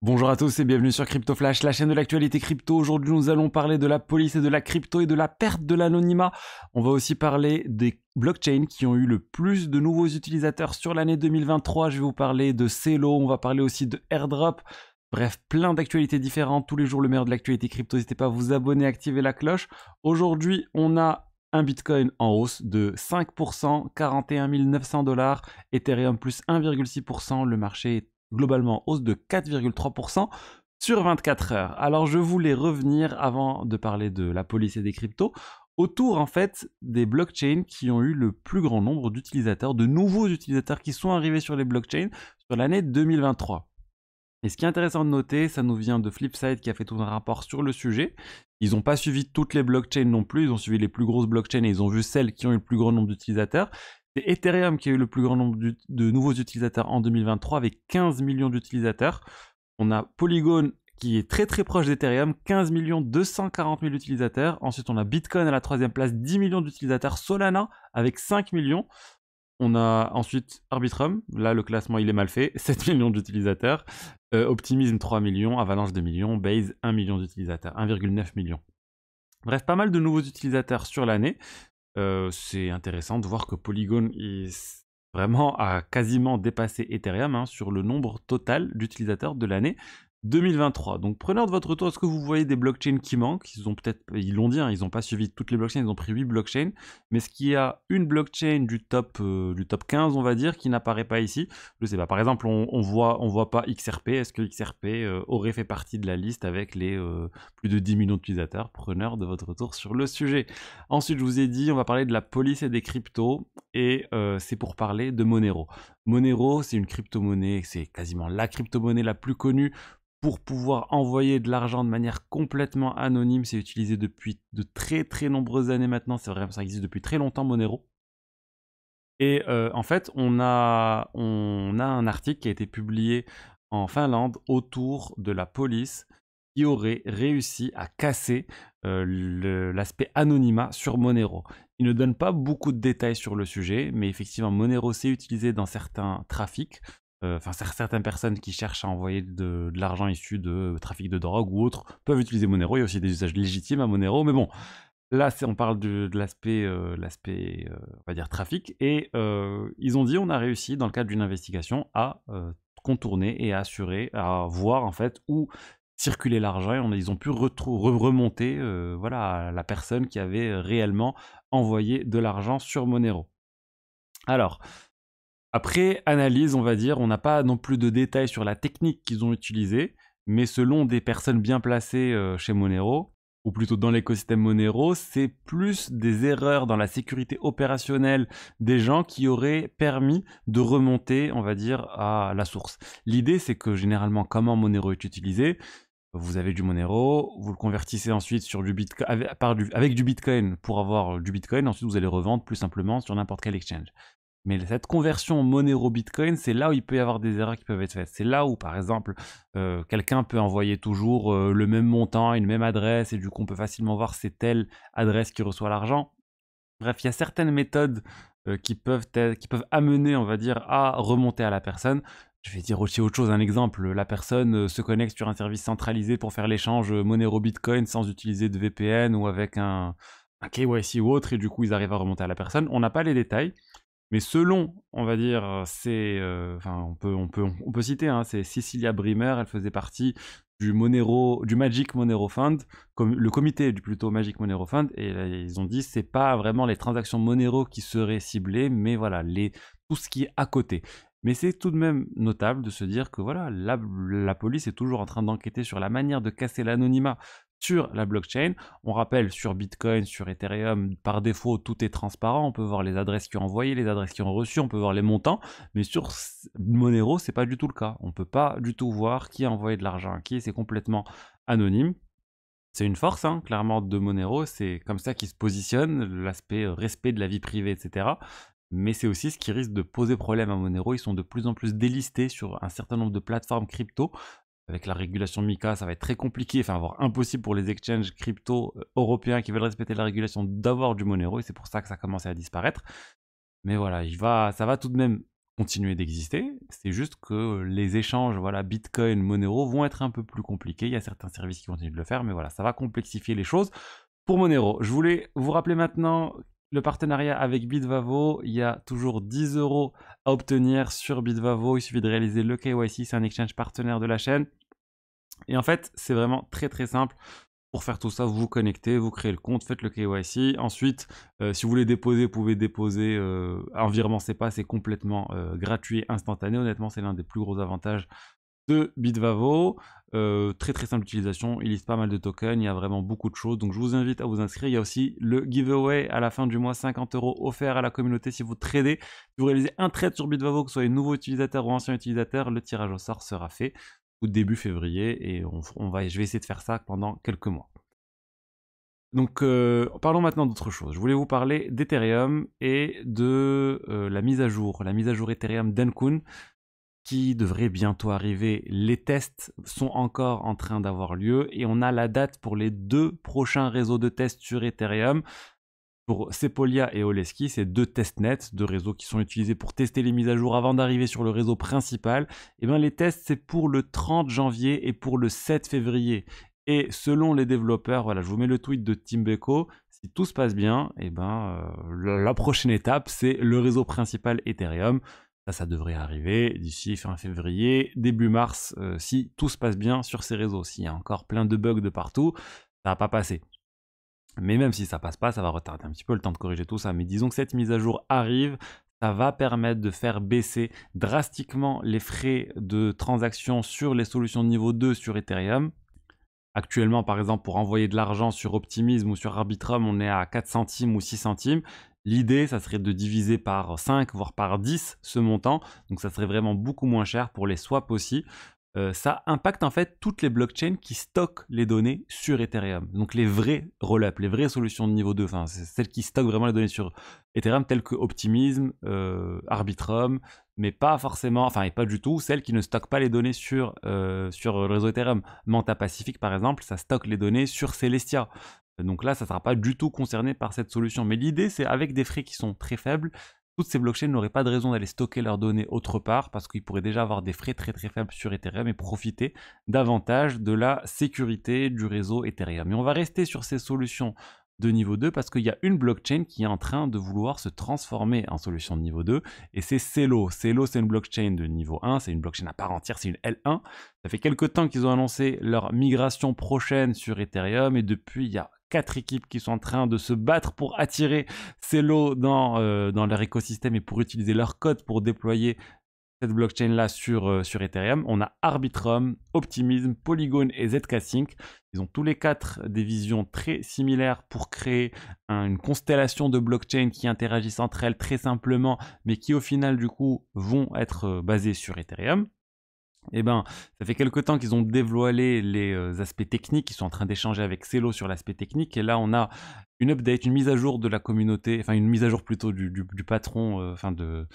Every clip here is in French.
Bonjour à tous et bienvenue sur Crypto Flash, la chaîne de l'actualité crypto. Aujourd'hui, nous allons parler de la police et de la crypto et de la perte de l'anonymat. On va aussi parler des blockchains qui ont eu le plus de nouveaux utilisateurs sur l'année 2023. Je vais vous parler de Celo, on va parler aussi de Airdrop. Bref, plein d'actualités différentes. Tous les jours, le meilleur de l'actualité crypto. N'hésitez pas à vous abonner, activer la cloche. Aujourd'hui, on a un Bitcoin en hausse de 5%, 41 900 $. Ethereum plus 1,6%. Le marché est globalement hausse de 4,3% sur 24 heures. Alors je voulais revenir, avant de parler de la police et des cryptos, autour en fait des blockchains qui ont eu le plus grand nombre d'utilisateurs, de nouveaux utilisateurs qui sont arrivés sur les blockchains sur l'année 2023. Et ce qui est intéressant de noter, ça nous vient de Flipside qui a fait tout un rapport sur le sujet. Ils n'ont pas suivi toutes les blockchains non plus, ils ont suivi les plus grosses blockchains et ils ont vu celles qui ont eu le plus grand nombre d'utilisateurs. C'est Ethereum qui a eu le plus grand nombre de nouveaux utilisateurs en 2023 avec 15 millions d'utilisateurs. On a Polygon qui est très très proche d'Ethereum, 15 240 000 utilisateurs. Ensuite, on a Bitcoin à la troisième place, 10 millions d'utilisateurs. Solana avec 5 millions. On a ensuite Arbitrum, là le classement il est mal fait, 7 millions d'utilisateurs. Optimism 3 millions, Avalanche 2 millions, Base 1 million d'utilisateurs, 1,9 million. Bref, pas mal de nouveaux utilisateurs sur l'année. C'est intéressant de voir que Polygon vraiment a quasiment dépassé Ethereum sur le nombre total d'utilisateurs de l'année 2023. Donc prenez de votre tour, est-ce que vous voyez des blockchains qui manquent? Ils l'ont dit, ils n'ont pas suivi toutes les blockchains, ils ont pris 8 blockchains, mais est-ce qu'il y a une blockchain du top 15, on va dire, qui n'apparaît pas ici? Je sais pas, par exemple, on voit pas XRP, est-ce que XRP aurait fait partie de la liste avec les plus de 10 millions d'utilisateurs? Preneur de votre tour sur le sujet. Ensuite, je vous ai dit, on va parler de la police et des cryptos, et c'est pour parler de Monero. Monero, c'est une crypto-monnaie, c'est quasiment la crypto-monnaie la plus connue pour pouvoir envoyer de l'argent de manière complètement anonyme. C'est utilisé depuis de très très nombreuses années maintenant, c'est vrai, ça existe depuis très longtemps Monero. Et en fait, on a un article qui a été publié en Finlande autour de la police qui aurait réussi à casser l'aspect anonymat sur Monero. Il ne donne pas beaucoup de détails sur le sujet, mais effectivement, Monero s'est utilisé dans certains trafics. Certaines personnes qui cherchent à envoyer de l'argent issu de trafic de drogue ou autre peuvent utiliser Monero. Il y a aussi des usages légitimes à Monero, mais bon, là on parle de l'aspect, on va dire trafic, et ils ont dit on a réussi dans le cadre d'une investigation à contourner et à assurer, à voir en fait où circulait l'argent, et ils ont pu remonter voilà, à la personne qui avait réellement envoyé de l'argent sur Monero. Alors, après analyse, on va dire, on n'a pas non plus de détails sur la technique qu'ils ont utilisée, mais selon des personnes bien placées chez Monero, ou plutôt dans l'écosystème Monero, c'est plus des erreurs dans la sécurité opérationnelle des gens qui auraient permis de remonter, on va dire, à la source. L'idée, c'est que généralement, comment Monero est utilisé? Vous avez du Monero, vous le convertissez ensuite sur du Bitcoin, avec du Bitcoin pour avoir du Bitcoin, ensuite vous allez revendre plus simplement sur n'importe quel exchange. Mais cette conversion Monero-Bitcoin, c'est là où il peut y avoir des erreurs qui peuvent être faites. C'est là où, par exemple, quelqu'un peut envoyer toujours le même montant à une même adresse, et du coup, on peut facilement voir c'est telle adresse qui reçoit l'argent. Bref, il y a certaines méthodes qui peuvent amener, on va dire, à remonter à la personne. Je vais dire aussi autre chose, un exemple. La personne se connecte sur un service centralisé pour faire l'échange Monero-Bitcoin sans utiliser de VPN ou avec un KYC ou autre, et du coup, ils arrivent à remonter à la personne. On n'a pas les détails. Mais selon, on va dire, on peut citer, c'est Cecilia Brimmer, elle faisait partie du Magic Monero Fund, le comité du plutôt Magic Monero Fund, et là, ils ont dit c'est pas vraiment les transactions Monero qui seraient ciblées, mais voilà, tout ce qui est à côté. Mais c'est tout de même notable de se dire que voilà, la police est toujours en train d'enquêter sur la manière de casser l'anonymat sur la blockchain. On rappelle, sur Bitcoin, sur Ethereum, par défaut, tout est transparent. On peut voir les adresses qui ont envoyé, les adresses qui ont reçu, on peut voir les montants. Mais sur Monero, c'est pas du tout le cas. On peut pas du tout voir qui a envoyé de l'argent à qui. C'est complètement anonyme. C'est une force, clairement, de Monero. C'est comme ça qu'ils se positionnent, l'aspect respect de la vie privée, etc. Mais c'est aussi ce qui risque de poser problème à Monero. Ils sont de plus en plus délistés sur un certain nombre de plateformes crypto. Avec la régulation MiCA, ça va être très compliqué, voire impossible pour les exchanges crypto européens qui veulent respecter la régulation d'avoir du Monero, et c'est pour ça que ça commence à disparaître. Mais voilà, ça va tout de même continuer d'exister. C'est juste que les échanges, voilà, Bitcoin, Monero vont être un peu plus compliqués. Il y a certains services qui continuent de le faire, mais voilà, ça va complexifier les choses. Pour Monero, je voulais vous rappeler maintenant le partenariat avec Bitvavo. Il y a toujours 10 € à obtenir sur Bitvavo. Il suffit de réaliser le KYC. C'est un exchange partenaire de la chaîne. Et en fait, c'est vraiment très très simple. Pour faire tout ça, vous vous connectez, vous créez le compte, faites le KYC. Ensuite, si vous voulez déposer, vous pouvez déposer un virement SEPA, c'est complètement gratuit et instantané. Honnêtement, c'est l'un des plus gros avantages de Bitvavo. Très très simple d'utilisation, il liste pas mal de tokens, il y a vraiment beaucoup de choses. Donc je vous invite à vous inscrire. Il y a aussi le giveaway à la fin du mois, 50 € offerts à la communauté si vous tradez. Si vous réalisez un trade sur Bitvavo, que ce soit un nouveau utilisateur ou ancien utilisateur, le tirage au sort sera fait au début février et je vais essayer de faire ça pendant quelques mois. Donc parlons maintenant d'autre chose. Je voulais vous parler d'Ethereum et de la mise à jour Ethereum d'Encun qui devrait bientôt arriver. Les tests sont encore en train d'avoir lieu et on a la date pour les 2 prochains réseaux de tests sur Ethereum. Pour Sepolia et Oleski, c'est 2 testnets, 2 réseaux qui sont utilisés pour tester les mises à jour avant d'arriver sur le réseau principal. Et bien les tests, c'est pour le 30 janvier et pour le 7 février. Et selon les développeurs, voilà, je vous mets le tweet de Timbeko, si tout se passe bien, et la prochaine étape, c'est le réseau principal Ethereum. Ça devrait arriver d'ici fin février, début mars, si tout se passe bien sur ces réseaux. S'il y a encore plein de bugs de partout, ça va pas passer. Mais même si ça passe pas, ça va retarder un petit peu le temps de corriger tout ça. Mais disons que cette mise à jour arrive, ça va permettre de faire baisser drastiquement les frais de transaction sur les solutions de niveau 2 sur Ethereum. Actuellement, par exemple, pour envoyer de l'argent sur Optimism ou sur Arbitrum, on est à 4 centimes ou 6 centimes. L'idée, ça serait de diviser par 5, voire par 10 ce montant. Donc ça serait vraiment beaucoup moins cher pour les swaps aussi. Ça impacte en fait toutes les blockchains qui stockent les données sur Ethereum. Donc les vrais rollups, les vraies solutions de niveau 2, enfin c'est celles qui stockent vraiment les données sur Ethereum telles que Optimism, Arbitrum, mais pas forcément, enfin et pas du tout, celles qui ne stockent pas les données sur le réseau Ethereum. Manta Pacific par exemple, ça stocke les données sur Celestia. Donc là, ça ne sera pas du tout concerné par cette solution. Mais l'idée, c'est avec des frais qui sont très faibles, toutes ces blockchains n'auraient pas de raison d'aller stocker leurs données autre part parce qu'ils pourraient déjà avoir des frais très très faibles sur Ethereum et profiter davantage de la sécurité du réseau Ethereum. Mais on va rester sur ces solutions de niveau 2 parce qu'il y a une blockchain qui est en train de vouloir se transformer en solution de niveau 2 et c'est Celo. Celo, c'est une blockchain de niveau 1, c'est une blockchain à part entière, c'est une L1. Ça fait quelques temps qu'ils ont annoncé leur migration prochaine sur Ethereum et depuis il y a 4 équipes qui sont en train de se battre pour attirer Celo dans leur écosystème et pour utiliser leur code pour déployer cette blockchain-là sur Ethereum. On a Arbitrum, Optimism, Polygon et zkSync. Ils ont tous les 4 des visions très similaires pour créer une constellation de blockchains qui interagissent entre elles très simplement, mais qui au final du coup vont être basées sur Ethereum. Eh ben, ça fait quelque temps qu'ils ont dévoilé les aspects techniques, ils sont en train d'échanger avec Celo sur l'aspect technique, et là on a une update, une mise à jour de la communauté, enfin une mise à jour plutôt du patron, enfin de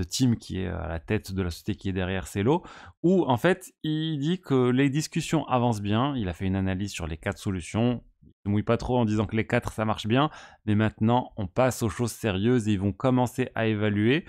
Tim qui est à la tête de la société qui est derrière Celo, où en fait il dit que les discussions avancent bien, il a fait une analyse sur les 4 solutions, il ne mouille pas trop en disant que les 4 ça marche bien, mais maintenant on passe aux choses sérieuses et ils vont commencer à évaluer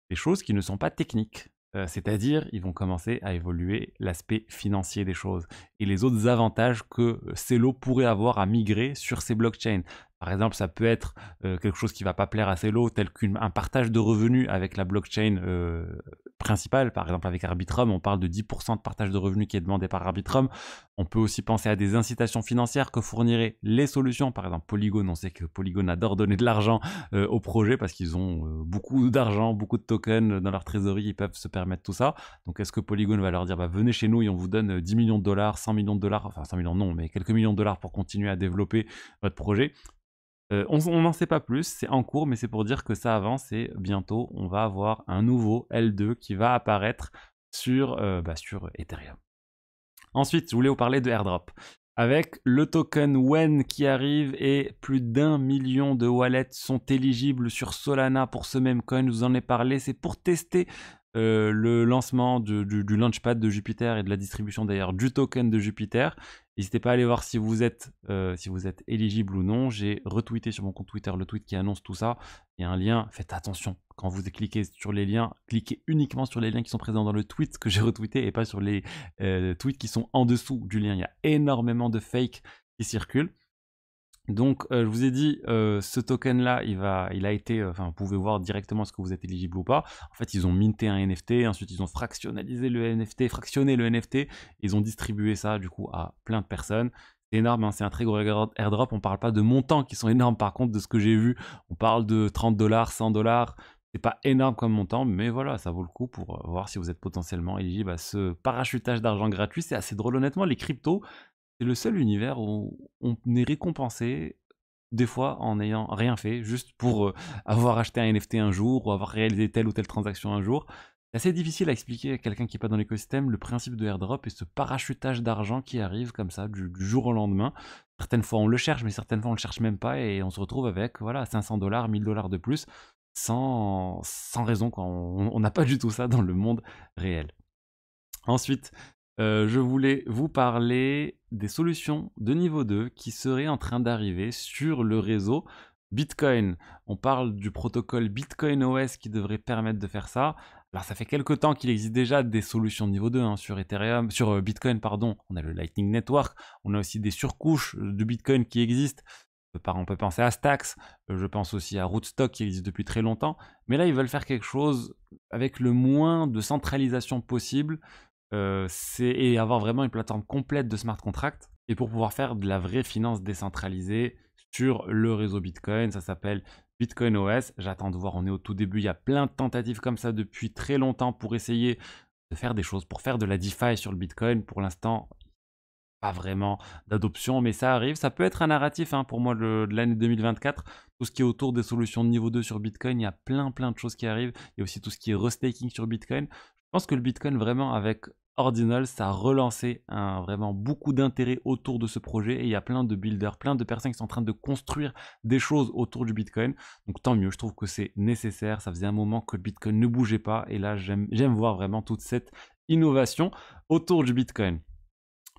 des choses qui ne sont pas techniques. C'est-à-dire, ils vont commencer à évoluer l'aspect financier des choses et les autres avantages que Celo pourrait avoir à migrer sur ces blockchains. Par exemple, ça peut être quelque chose qui ne va pas plaire à Celo, tel qu'un partage de revenus avec la blockchain principale. Par exemple, avec Arbitrum, on parle de 10% de partage de revenus qui est demandé par Arbitrum. On peut aussi penser à des incitations financières que fourniraient les solutions. Par exemple, Polygon, on sait que Polygon adore donner de l'argent au projet parce qu'ils ont beaucoup d'argent, beaucoup de tokens dans leur trésorerie, ils peuvent se permettre tout ça. Donc, est-ce que Polygon va leur dire venez chez nous et on vous donne 10 millions de dollars, 100 millions de dollars, enfin 100 millions non, mais quelques millions de dollars pour continuer à développer votre projet. On n'en sait pas plus, c'est en cours, mais c'est pour dire que ça avance et bientôt on va avoir un nouveau L2 qui va apparaître sur Ethereum. Ensuite, je voulais vous parler de airdrop. Avec le token WEN qui arrive et plus d'1 million de wallets sont éligibles sur Solana pour ce même coin, je vous en ai parlé, c'est pour tester le lancement du Launchpad de Jupiter et de la distribution d'ailleurs du token de Jupiter. N'hésitez pas à aller voir si vous êtes éligible ou non. J'ai retweeté sur mon compte Twitter le tweet qui annonce tout ça. Il y a un lien, faites attention, quand vous cliquez sur les liens, cliquez uniquement sur les liens qui sont présents dans le tweet que j'ai retweeté et pas sur les tweets qui sont en dessous du lien. Il y a énormément de fakes qui circulent. Donc, je vous ai dit, ce token-là, il a été, vous pouvez voir directement est-ce que vous êtes éligible ou pas. En fait, ils ont minté un NFT, ensuite ils ont fractionné le NFT, ils ont distribué ça du coup à plein de personnes. C'est énorme, hein, c'est un très gros airdrop. On parle pas de montants qui sont énormes par contre de ce que j'ai vu. On parle de 30 $, 100 $. C'est pas énorme comme montant, mais voilà, ça vaut le coup pour voir si vous êtes potentiellement éligible à ce parachutage d'argent gratuit. C'est assez drôle, honnêtement, les cryptos. C'est le seul univers où on est récompensé, des fois, en n'ayant rien fait, juste pour avoir acheté un NFT un jour ou avoir réalisé telle ou telle transaction un jour. C'est assez difficile à expliquer à quelqu'un qui n'est pas dans l'écosystème le principe de airdrop et ce parachutage d'argent qui arrive comme ça du jour au lendemain. Certaines fois on le cherche, mais certaines fois on le cherche même pas et on se retrouve avec voilà 500 $, 1000 $ de plus sans raison, quoi. On n'a pas du tout ça dans le monde réel. Ensuite, je voulais vous parler des solutions de niveau 2 qui seraient en train d'arriver sur le réseau Bitcoin. On parle du protocole Bitcoin OS qui devrait permettre de faire ça. Alors ça fait quelques temps qu'il existe déjà des solutions de niveau 2 hein, sur Ethereum, sur Bitcoin pardon. On a le Lightning Network, on a aussi des surcouches de Bitcoin qui existent. On peut penser à Stacks, je pense aussi à Rootstock qui existe depuis très longtemps. Mais là ils veulent faire quelque chose avec le moins de centralisation possible. Et avoir vraiment une plateforme complète de smart contracts et pour pouvoir faire de la vraie finance décentralisée sur le réseau Bitcoin. Ça s'appelle Bitcoin OS. J'attends de voir, on est au tout début, il y a plein de tentatives comme ça depuis très longtemps pour essayer de faire des choses, pour faire de la DeFi sur le Bitcoin. Pour l'instant, pas vraiment d'adoption, mais ça arrive. Ça peut être un narratif hein, pour moi de l'année 2024. Tout ce qui est autour des solutions de niveau 2 sur Bitcoin, il y a plein de choses qui arrivent. Il y a aussi tout ce qui est restaking sur Bitcoin. Je pense que le Bitcoin, vraiment, avec Ordinals, ça a relancé vraiment beaucoup d'intérêt autour de ce projet et il y a plein de builders, plein de personnes qui sont en train de construire des choses autour du Bitcoin. Donc tant mieux, je trouve que c'est nécessaire. Ça faisait un moment que le Bitcoin ne bougeait pas et là, j'aime voir vraiment toute cette innovation autour du Bitcoin.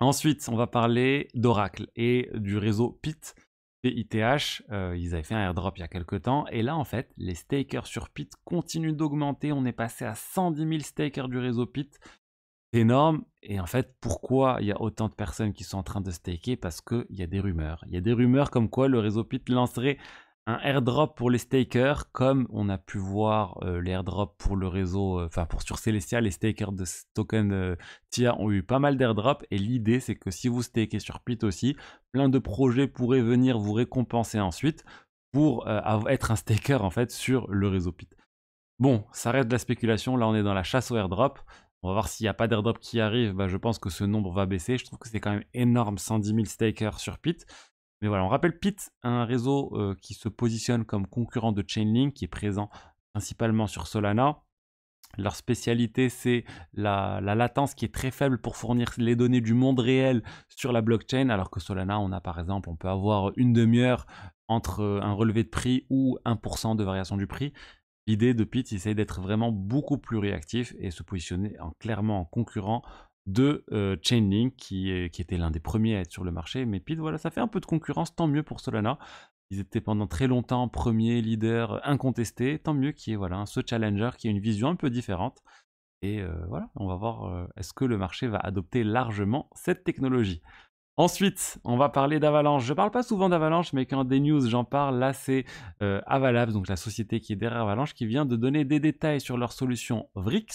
Ensuite, on va parler d'Oracle et du réseau PIT. PITH, ils avaient fait un airdrop il y a quelques temps, et là en fait, les stakers sur PIT continuent d'augmenter, on est passé à 110 000 stakers du réseau PIT, c'est énorme, et en fait, pourquoi il y a autant de personnes qui sont en train de staker? Parce qu'il y a des rumeurs. Il y a des rumeurs comme quoi le réseau PIT lancerait un airdrop pour les stakers, comme on a pu voir les airdrops pour le réseau, sur Celestia, les stakers de ce token TIA ont eu pas mal d'airdrops, et l'idée c'est que si vous stakez sur PIT aussi, plein de projets pourraient venir vous récompenser ensuite pour être un staker en fait sur le réseau PIT. Bon, ça reste de la spéculation, là on est dans la chasse au airdrop. On va voir s'il n'y a pas d'airdrop qui arrive, je pense que ce nombre va baisser. Je trouve que c'est quand même énorme, 110 000 stakers sur PIT. Mais voilà, on rappelle PIT, un réseau qui se positionne comme concurrent de Chainlink, qui est présent principalement sur Solana. Leur spécialité, c'est la latence qui est très faible pour fournir les données du monde réel sur la blockchain, alors que Solana, on peut avoir une demi-heure entre un relevé de prix ou 1% de variation du prix. L'idée de PIT, c'est d'être vraiment beaucoup plus réactif et se positionner clairement en concurrent de Chainlink qui était l'un des premiers à être sur le marché. Mais PIT, voilà, ça fait un peu de concurrence, tant mieux pour Solana. Ils étaient pendant très longtemps premiers, leaders, incontestés. Tant mieux qu'il y ait voilà, ce challenger qui a une vision un peu différente. Et voilà, on va voir est-ce que le marché va adopter largement cette technologie. Ensuite, on va parler d'Avalanche. Je ne parle pas souvent d'Avalanche, mais quand des news j'en parle, là c'est Avalabs, donc la société qui est derrière Avalanche, qui vient de donner des détails sur leur solution Vrix,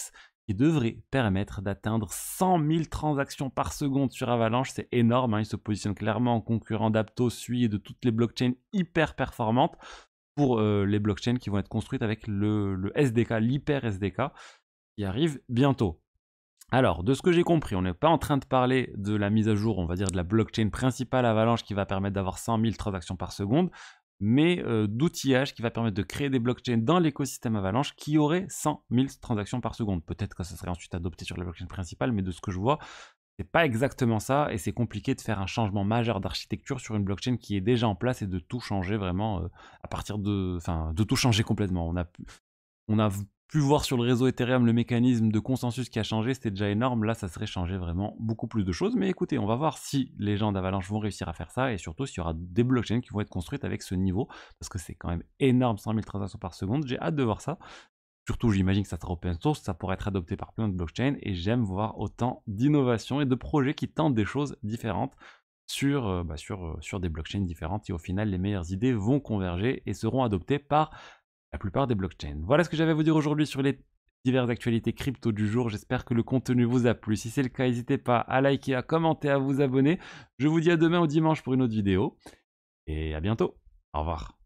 qui devrait permettre d'atteindre 100 000 transactions par seconde sur Avalanche. C'est énorme, hein. Ils se positionnent clairement en concurrent d'Aptos, Sui et de toutes les blockchains hyper performantes pour les blockchains qui vont être construites avec le SDK, l'hyper SDK, qui arrive bientôt. Alors, de ce que j'ai compris, on n'est pas en train de parler de la mise à jour, on va dire de la blockchain principale Avalanche qui va permettre d'avoir 100 000 transactions par seconde, mais d'outillage qui va permettre de créer des blockchains dans l'écosystème Avalanche qui auraient 100 000 transactions par seconde. Peut-être que ça serait ensuite adopté sur la blockchain principale, mais de ce que je vois, c'est pas exactement ça, et c'est compliqué de faire un changement majeur d'architecture sur une blockchain qui est déjà en place et de tout changer vraiment à partir de tout changer complètement. On a pu voir sur le réseau Ethereum le mécanisme de consensus qui a changé, c'était déjà énorme. Là, ça serait changer vraiment beaucoup plus de choses. Mais écoutez, on va voir si les gens d'Avalanche vont réussir à faire ça et surtout s'il y aura des blockchains qui vont être construites avec ce niveau parce que c'est quand même énorme, 100 000 transactions par seconde. J'ai hâte de voir ça. Surtout, j'imagine que ça sera open source, ça pourrait être adopté par plein de blockchains et j'aime voir autant d'innovations et de projets qui tentent des choses différentes sur des blockchains différentes et au final, les meilleures idées vont converger et seront adoptées par la plupart des blockchains. Voilà ce que j'avais à vous dire aujourd'hui sur les diverses actualités crypto du jour. J'espère que le contenu vous a plu. Si c'est le cas, n'hésitez pas à liker, à commenter, à vous abonner. Je vous dis à demain ou dimanche pour une autre vidéo et à bientôt. Au revoir.